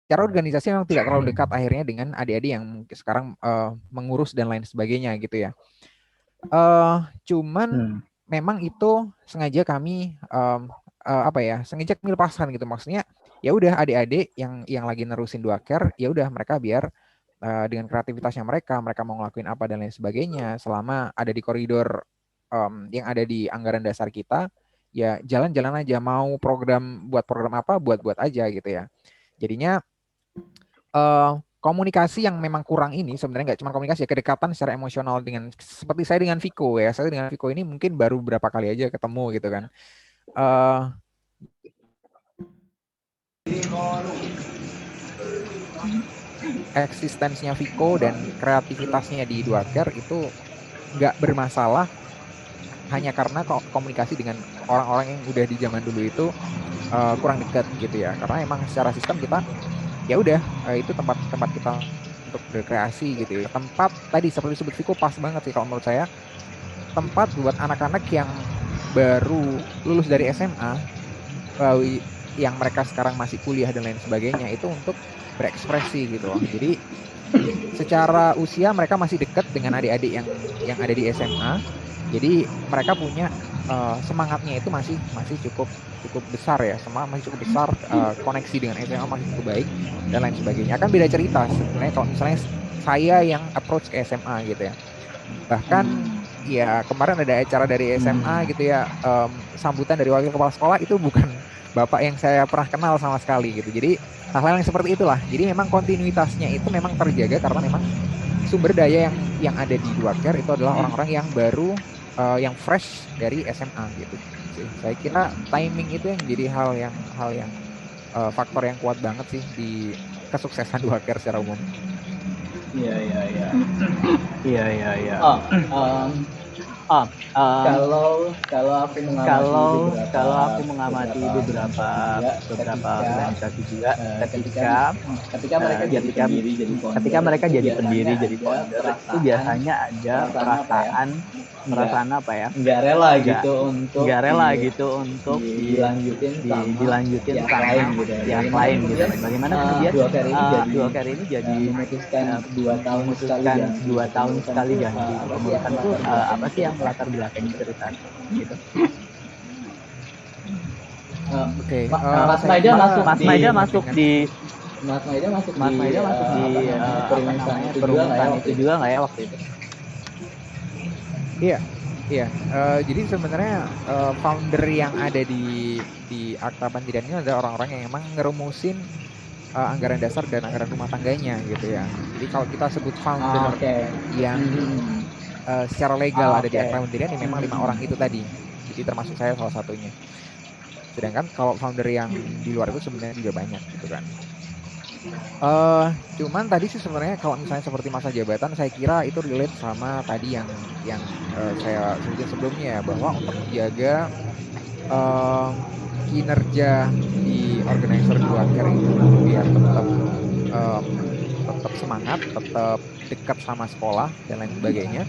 S4: cara organisasi memang tidak terlalu dekat akhirnya dengan adik-adik yang sekarang mengurus dan lain sebagainya gitu ya. Cuman memang itu sengaja kami sengaja kami lepaskan gitu, maksudnya ya udah adik-adik yang lagi nerusin Duaker ya udah mereka biar dengan kreativitasnya mereka mau ngelakuin apa dan lain sebagainya selama ada di koridor yang ada di anggaran dasar kita ya jalan-jalan aja, mau program apa buat aja gitu ya. Jadinya komunikasi yang memang kurang ini sebenarnya nggak cuma komunikasi ya, kedekatan secara emosional dengan seperti saya dengan Viko ya, saya dengan Viko ini mungkin baru berapa kali aja ketemu gitu kan. Eksistensinya Viko dan kreativitasnya di Duaker itu nggak bermasalah hanya karena komunikasi dengan orang-orang yang udah di zaman dulu itu kurang dekat gitu ya, karena emang secara sistem kita ya udah itu tempat kita untuk berkreasi gitu ya. Tempat tadi seperti disebut Viko pas banget sih kalau menurut saya, tempat buat anak-anak yang baru lulus dari SMA yang mereka sekarang masih kuliah dan lain sebagainya itu untuk berekspresi gitu loh. Jadi secara usia mereka masih dekat dengan adik-adik yang ada di SMA. Jadi mereka punya semangatnya itu masih cukup besar ya, masih cukup besar, koneksi dengan SMA masih cukup baik dan lain sebagainya. Akan beda cerita sebenarnya kalau misalnya saya yang approach ke SMA gitu ya. Bahkan ya kemarin ada acara dari SMA gitu ya, sambutan dari wakil kepala sekolah itu bukan bapak yang saya pernah kenal sama sekali gitu. Jadi hal-hal yang seperti itulah. Jadi memang kontinuitasnya itu memang terjaga karena memang sumber daya yang ada di Duaker itu adalah orang-orang yang baru, yang fresh dari SMA gitu. Saya kira timing itu yang jadi hal yang faktor yang kuat banget sih di kesuksesan Duaker secara umum.
S6: Iya.
S2: Oh,
S6: Kalau
S2: aku mengamati beberapa organisasi juga ketika mereka jadi pendiri jadi founder itu biasanya ada perasaan apa ya,
S6: nggak rela gitu untuk
S2: dilanjutin sama yang lain gitu. Bagaimana kemudian Duoker ini jadi
S6: memutuskan
S2: 2 tahun sekali ganti kepengurusan itu apa sih yang melatar belakangi cerita gitu.
S4: Oke,
S6: Mas Maida masuk di
S2: perumusan itu juga nggak ya waktu itu?
S4: Iya. Jadi sebenarnya founder yang ada di Akta Pendirian ini ada orang-orang yang emang ngerumusin anggaran dasar dan anggaran rumah tangganya gitu ya. Jadi kalau kita sebut founder yang secara legal ada di Akta Pendirian ini memang 5 orang itu tadi. Jadi termasuk saya salah satunya. Sedangkan kalau founder yang di luar itu sebenarnya juga banyak gitu kan. Cuman tadi sih sebenarnya kalau misalnya seperti masa jabatan saya kira itu relate sama tadi yang saya sebutin sebelumnya ya, bahwa untuk menjaga kinerja di organizer Duoker itu biar tetap semangat, tetap dekat sama sekolah dan lain sebagainya,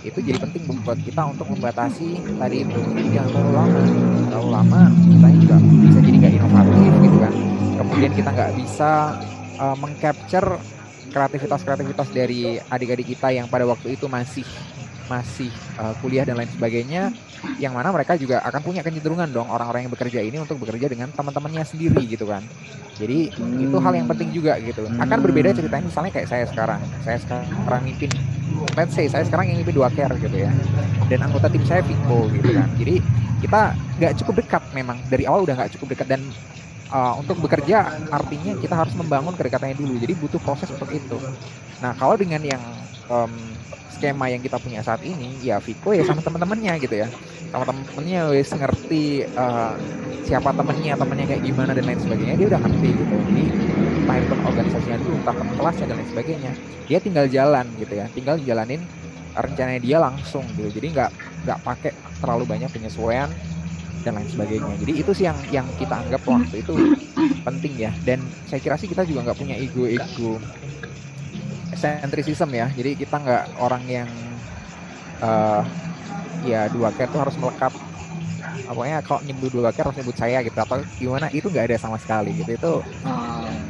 S4: itu jadi penting buat kita untuk membatasi tadi itu. Jadi jangan terlalu lama kita juga bisa jadi nggak inovatif gitu kan. Kemudian kita nggak bisa mengcapture kreativitas dari adik-adik kita yang pada waktu itu masih kuliah dan lain sebagainya, yang mana mereka juga akan punya kecenderungan dong orang-orang yang bekerja ini untuk bekerja dengan teman-temannya sendiri gitu kan. Jadi itu hal yang penting juga gitu. Akan berbeda ceritanya misalnya kayak saya sekarang mimpin, let's say saya sekarang yang mimpin Duoker gitu ya, dan anggota tim saya Viko gitu kan. Jadi kita nggak cukup dekat, memang dari awal udah nggak cukup dekat, dan untuk bekerja artinya kita harus membangun kedekatannya dulu, jadi butuh proses untuk itu. Nah kalau dengan yang skema yang kita punya saat ini, ya Viko ya sama teman-temannya gitu ya, sama teman-temannya wis ngerti siapa temannya kayak gimana dan lain sebagainya, dia udah ngerti gitu. Jadi entah itu organisasinya dulu, entah kelasnya dan lain sebagainya, dia tinggal jalan gitu ya, tinggal jalanin rencananya dia langsung gitu. Jadi nggak pakai terlalu banyak penyesuaian dan lain sebagainya. Jadi itu sih yang kita anggap waktu itu penting ya. Dan saya kira sih kita juga nggak punya ego sentrisism ya. Jadi kita nggak orang yang ya Duoker tuh harus melekat, pokoknya kalau nyebut Duoker harus nyebut saya gitu atau gimana, itu nggak ada sama sekali gitu. Itu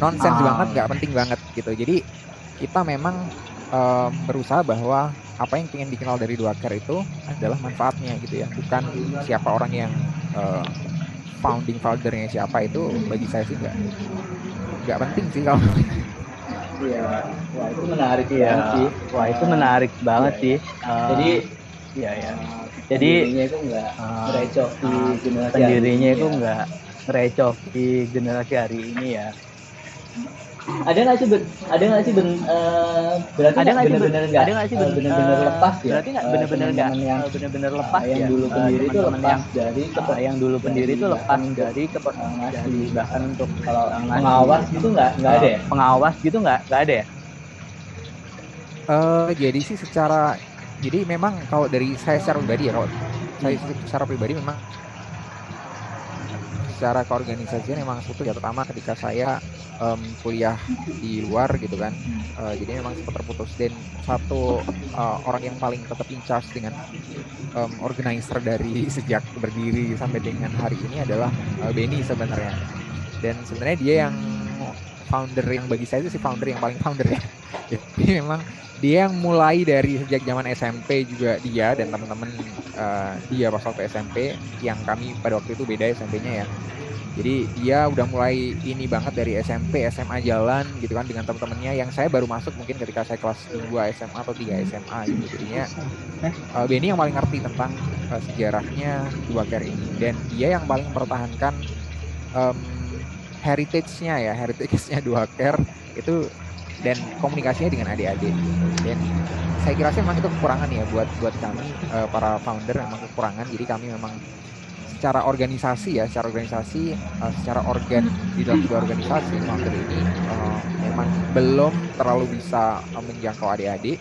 S4: nonsens banget, nggak penting banget gitu. Jadi kita memang berusaha bahwa apa yang ingin dikenal dari Duoker itu adalah manfaatnya gitu ya, bukan siapa orang yang foundernya siapa. Itu bagi saya sih nggak penting sih kalau.
S6: Iya, wah itu menarik banget sih.
S2: Wah itu menarik banget sih. Jadi
S6: pendirinya itu nggak merecoki generasi
S2: pendirinya itu nggak merecoki generasi hari ini ya.
S6: Ada nggak sih berarti benar-benar lepas ya?
S2: Berarti nggak benar-benar lepas ya.
S6: Yang dulu pendiri itu lepas dari
S2: yang dulu pendiri itu lepas dari bahkan untuk
S6: kalau pengawas gitu nggak ada ya?
S2: Pengawas gitu nggak ada ya?
S4: Jadi sih jadi memang kalau dari saya secara pribadi ya, kalau saya secara pribadi memang secara keorganisasian memang suatu ya, terutama ketika saya kuliah di luar gitu kan, jadi memang sempat terputus. Dan satu orang yang paling tetap in charge dengan organizer dari sejak berdiri sampai dengan hari ini adalah Benny sebenarnya. Dan sebenarnya dia yang founder, yang bagi saya itu si founder yang paling founder ya. Jadi memang dia yang mulai dari sejak zaman SMP juga, dia dan teman-teman dia pas waktu SMP, yang kami pada waktu itu beda SMP-nya ya. Jadi dia udah mulai ini banget dari SMP, SMA jalan gitu kan dengan teman-temannya, yang saya baru masuk mungkin ketika saya kelas 2 SMA atau 3 SMA gitu. Jadinya Benny yang paling ngerti tentang sejarahnya Duoker ini, dan dia yang paling mempertahankan heritage-nya Duoker itu, dan komunikasinya dengan adik-adik gitu. Dan saya kira sih memang itu kekurangan ya buat kami para founder, memang kekurangan. Jadi kami memang secara organisasi, secara organ di dalam sebuah organisasi, founder ini memang belum terlalu bisa menjangkau adik-adik.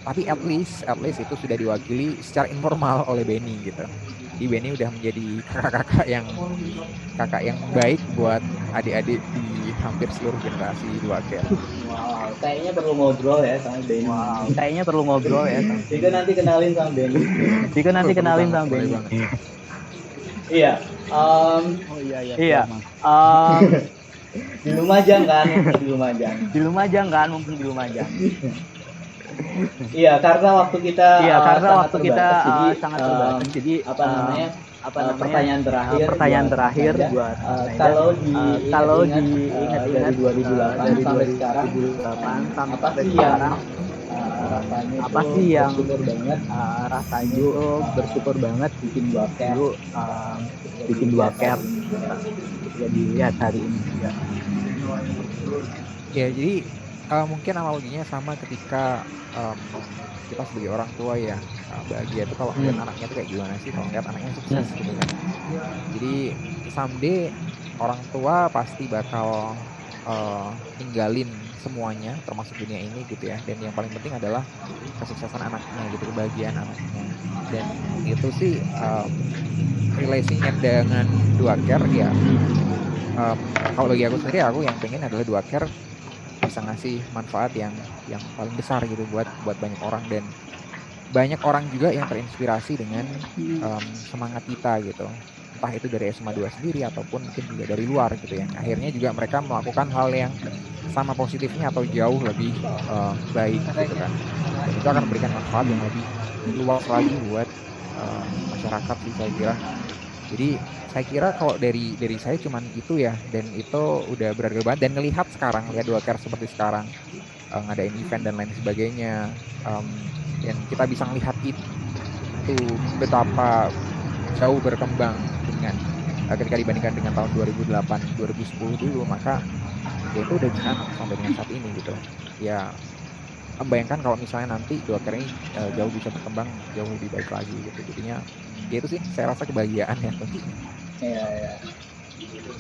S4: Tapi at least itu sudah diwakili secara informal oleh Benny gitu. Jadi Benny udah menjadi kakak yang baik buat adik-adik di hampir seluruh generasi 2Care.
S6: Wow, kayaknya perlu ngobrol ya sama Benny.
S2: Kayaknya perlu ngobrol ya.
S6: Dika nanti kenalin sama Benny.
S4: Boleh banget.
S6: Iya.
S1: Oh iya.
S2: Iya.
S6: Di Lumajang kan?
S2: Di Lumajang.
S6: Iya, karena waktu kita
S2: sangat terbatas. Jadi
S6: pertanyaan terakhir
S2: buat
S6: kalau diingat-ingat
S2: dari
S6: 2008 sampai sekarang
S2: apa sih yang rasanya bersyukur banget bikin 2Care jadi lihat hari ini ya.
S4: Ya, jadi mungkin analoginya sama ketika kita sebagai orang tua ya, bahagia itu kalau ngeliat anaknya tuh kayak gimana sih, kalau ngeliat anaknya sukses gitu kan. Jadi someday orang tua pasti bakal tinggalin semuanya termasuk dunia ini gitu ya, dan yang paling penting adalah kesuksesan anaknya gitu, kebahagiaan anaknya. Dan itu sih relasinya dengan 2Care ya. Kalau bagi aku sendiri, aku yang pengen adalah 2Care bisa ngasih manfaat yang paling besar gitu buat banyak orang, dan banyak orang juga yang terinspirasi dengan semangat kita gitu, entah itu dari SMA 2 sendiri ataupun mungkin juga dari luar gitu ya. Akhirnya juga mereka melakukan hal yang sama positifnya atau jauh lebih baik gitu kan, dan itu akan memberikan manfaat yang lebih luas lagi buat masyarakat sih saya kira. Jadi saya kira kalau dari saya cuman itu ya, dan itu udah berharga banget. Dan ngelihat sekarang, lihat 2Care seperti sekarang, ngadain event dan lain sebagainya, dan kita bisa melihat itu betapa jauh berkembang dengan ketika dibandingkan dengan tahun 2008 2010 dulu, maka ya itu udah jalan sampai dengan saat ini gitu ya. Membayangkan kalau misalnya nanti 2Care ini jauh bisa berkembang jauh lebih baik lagi gitu. Jadinya ya itu sih saya rasa kebahagiaan ya tentunya.
S6: Iya.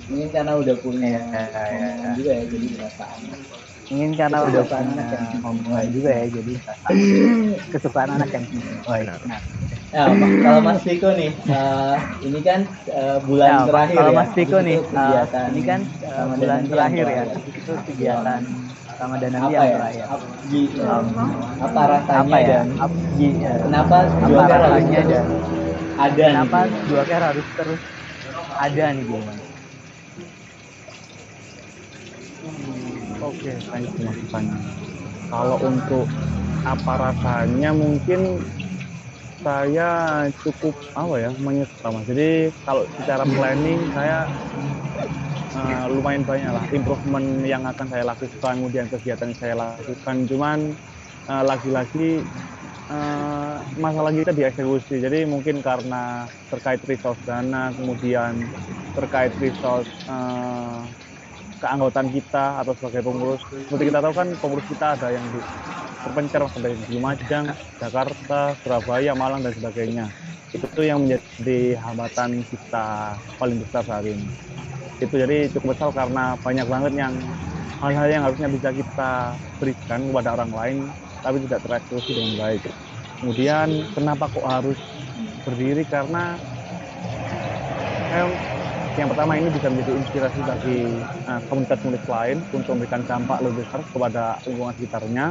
S6: Mungkin karena udah punya omongan juga ya, jadi perasaan.
S2: Mungkin karena udah punya omongan juga ya, jadi kesukaan anak yang baik.
S6: Nah, kalau Mas Viko nih, ini kan bulan terakhir
S2: kalau
S6: ya.
S2: Mas Viko nih, ini kan bulan
S6: nanti
S2: terakhir
S6: yang
S2: ya, itu kegiatan Ramadan nanti
S6: apa
S2: yang
S6: ya?
S2: terakhir.
S6: Apa rasanya
S2: Apa ya?
S6: dan
S2: Kenapa
S6: juga
S2: rasanya dan
S6: ada
S2: kenapa
S6: nih?
S2: 2Care harus terus ada nih gimana?
S5: Oke, thank you masukannya. Kalau untuk apa rasanya, mungkin saya cukup menyesal Mas. Jadi kalau secara planning saya lumayan banyak lah improvement yang akan saya lakukan, kemudian kegiatan yang saya lakukan. Cuman lagi-lagi masalah kita di eksekusi. Jadi mungkin karena terkait resource dana, kemudian terkait resource keanggotaan kita atau sebagai pengurus. Seperti kita tahu kan pengurus kita ada yang terpencar sampai di Lumajang, Jakarta, Surabaya, Malang dan sebagainya. Itu yang menjadi hambatan kita paling besar saat ini. Itu jadi cukup besar karena banyak banget yang hal-hal yang harusnya bisa kita berikan kepada orang lain tapi tidak tereksekusi dengan baik. Kemudian kenapa kok harus berdiri, karena yang pertama ini bisa menjadi inspirasi bagi komunitas-komunitas lain untuk memberikan dampak lebih besar kepada lingkungan sekitarnya.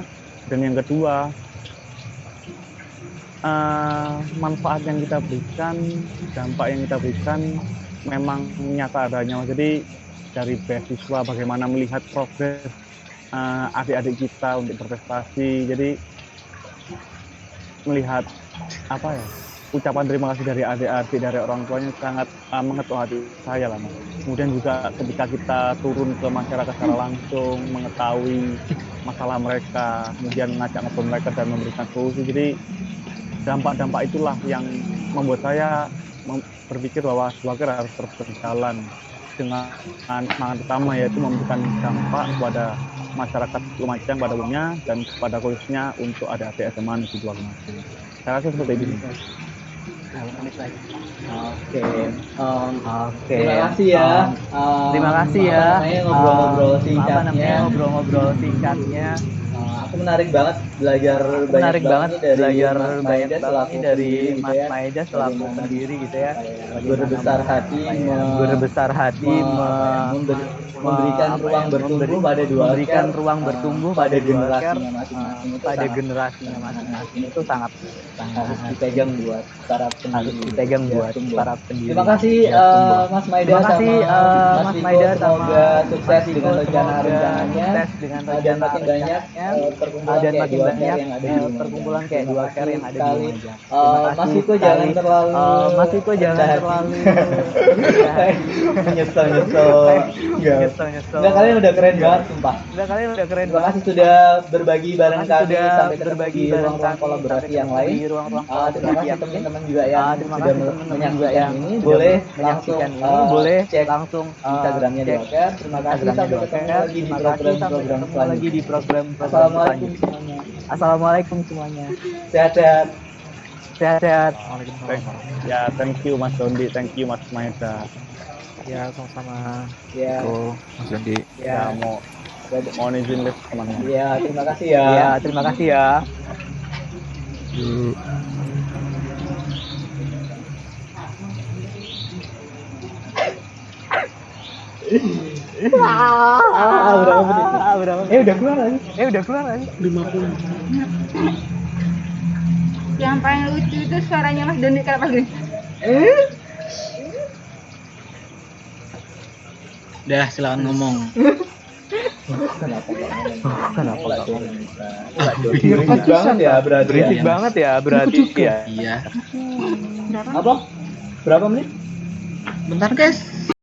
S5: Dan yang kedua, manfaat yang kita berikan, dampak yang kita berikan memang nyata adanya. Jadi dari beasiswa bagaimana melihat progres adik-adik kita untuk berprestasi. Jadi melihat ucapan terima kasih dari adik-adik, dari orang tuanya sangat mengetuk hati saya lah Mas. Kemudian juga ketika kita turun ke masyarakat secara langsung, mengetahui masalah mereka, kemudian mengajak ngobrol mereka dan memberikan solusi. Jadi dampak-dampak itulah yang membuat saya berpikir bahwa 2Care harus terus berjalan dengan semangat utama, yaitu memberikan dampak kepada masyarakat Lumajang pada umumnya dan pada khususnya untuk adik-adik SMA Negeri 2 Lumajang. Saya rasa seperti itu.
S6: Oke. Terima kasih ya.
S2: Terima kasih ya.
S6: Ngobrol-ngobrol singkatnya.
S2: Ngobrol-ngobrol singkatnya.
S6: Aku menarik banget belajar
S2: Menarik banget belajar
S6: Mas
S2: banyak
S6: Maeda
S2: banget
S6: selaku
S2: nih dari
S6: pendiri
S2: Mas
S6: gitu ya.
S2: Maeda selaku
S6: Bagaimana
S2: pendiri gitu ya.
S6: berbesar hati
S2: Berbesar hati
S6: memberikan ruang bertumbuh pada dua
S2: memberikan
S6: care,
S2: ruang bertumbuh
S6: pada
S2: pada dua care,
S6: generasinya masing-masing itu
S2: pada
S6: sangat
S2: generasinya masing-masing itu sangat
S6: harus dipegang buat para pendiri.
S2: harus dipegang
S6: biar
S2: buat
S6: tumbuh.
S2: para pendiri.
S6: Terima kasih
S2: biar tumbuh.
S6: Mas Maeda
S2: Terima kasih
S6: sama
S2: Mas
S6: Viko,
S2: Maeda sama
S6: semoga sukses
S2: Mas Viko,
S6: dengan
S2: semoga
S6: rencana-rencananya
S2: sukses dengan
S6: dan makin banyak
S2: rencana-rencananya
S6: perkumpulan
S2: dan
S6: kayak
S2: makin
S6: dua
S2: banyak
S6: care yang ada di Lumajang.
S2: perkumpulan kayak
S6: Terima
S2: dua
S6: kasih
S2: care yang ada di
S6: sekali.
S2: Lumajang.
S6: Mas Viko jangan terlalu
S2: Mas Viko jangan
S6: rendah hati.
S2: terlalu
S6: Nyesel-nyesel.
S2: nyesel.
S6: Enggak, kalian udah keren banget sumpah.
S2: Udah kalian udah keren
S6: Terima
S2: banget.
S6: kasih sudah berbagi bareng
S2: Terima kasih
S6: kami
S2: sudah
S6: sampai ketemu
S2: berbagi
S6: di
S2: bareng
S6: ruang-ruang
S2: kami,
S6: kolaborasi
S2: sampai
S6: yang
S2: ketemu
S6: lain.
S2: di ruang-ruang
S6: Terima
S2: kolaborasi
S6: kasih
S2: yang lain.
S6: teman-teman juga yang
S2: Terima
S6: sudah
S2: kasih teman-teman juga
S6: menyaksikan
S2: yang
S6: ini.
S2: sudah
S6: Boleh
S2: menyaksikan
S6: langsung
S2: ini, boleh
S6: cek
S2: langsung
S6: Instagramnya
S2: cek
S6: Duaker. Terima kasih,
S2: Instagramnya
S6: sampai ketemu
S2: Duaker.
S6: lagi di
S2: Terima kasih, sampai
S6: program-program
S2: ketemu lagi di
S6: selanjutnya.
S2: program-program
S6: Assalamualaikum
S2: selanjutnya.
S6: semuanya.
S2: Assalamualaikum semuanya.
S6: Sehat-sehat.
S2: Sehat-sehat.
S5: Ya, thank you Mas Dondi, thank you Mas Maeda.
S4: Ya, sama-sama.
S6: Ya.
S4: Viko, Mas Dondi.
S5: Ya, mau izin live teman-teman.
S6: Ya, terima kasih ya.
S2: Ya, terima kasih ya.
S4: Yuk.
S6: Berapa menit?
S2: Berapa?
S6: Udah keluar lagi.
S2: Udah keluar lagi.
S6: 50.
S7: Yang paling lucu itu suaranya Mas Doni kalau pas gini.
S1: Udah, silakan ngomong.
S6: Kenapa
S2: Kenapa enggak?
S6: Berisik banget ya berarti.
S2: Berisik banget ya berarti ya.
S1: Iya.
S6: Apa? Berapa menit?
S1: Bentar, guys.